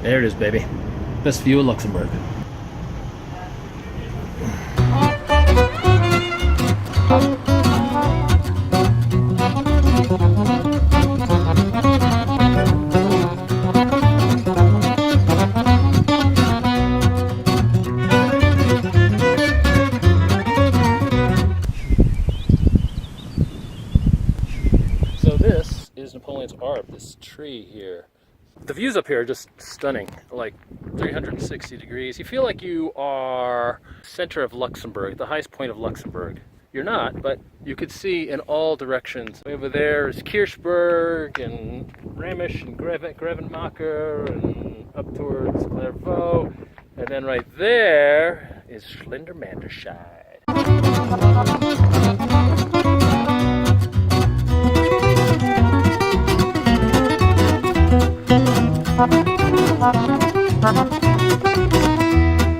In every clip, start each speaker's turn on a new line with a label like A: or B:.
A: There it is, baby. Best view of Luxembourg. So this is Napoleon's Arp, this tree here. The views up here are just stunning, like 360 degrees. You feel like you are center of Luxembourg, the highest point of Luxembourg. You're not, but you could see in all directions. Over there is Kirchberg and Ramisch and Grevenmacher and up towards Clairvaux. And then right there is Schlendermanderscheid.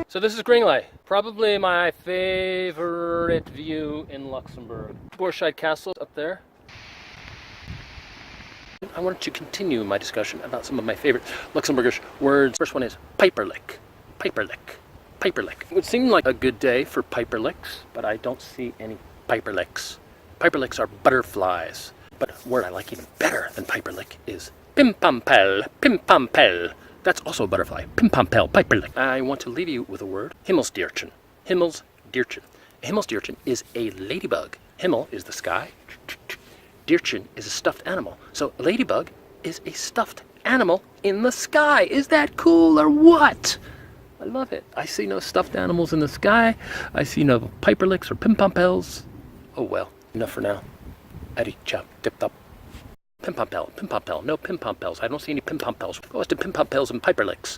A: So this is Gringley, probably my favorite view in Luxembourg. Borscheid Castle up there. I wanted to continue my discussion about some of my favorite Luxembourgish words. First one is Piperlick. Piperlick. Piperlick. It would seem like a good day for Piperlicks, but I don't see any Piperlicks. Piperlicks are butterflies. But a word I like even better than Piperlick is Pimpampel. Pimpampel. That's also a butterfly. Pimpampel, Piperlick. I want to leave you with a word. Himmelsdéierchen. Himmelsdéierchen. Himmelsdéierchen is a ladybug. Himmel is the sky. Déierchen is a stuffed animal. So a ladybug is a stuffed animal in the sky. Is that cool or what? I love it. I see no stuffed animals in the sky. I see no Piperlicks or Pimpampels. Oh well, enough for now. Addy chap, tip top. Pimpampel, Pimpampel, no Pimpampels. I don't see any Pimpampels. What's the Pimpampels and Piperlicks?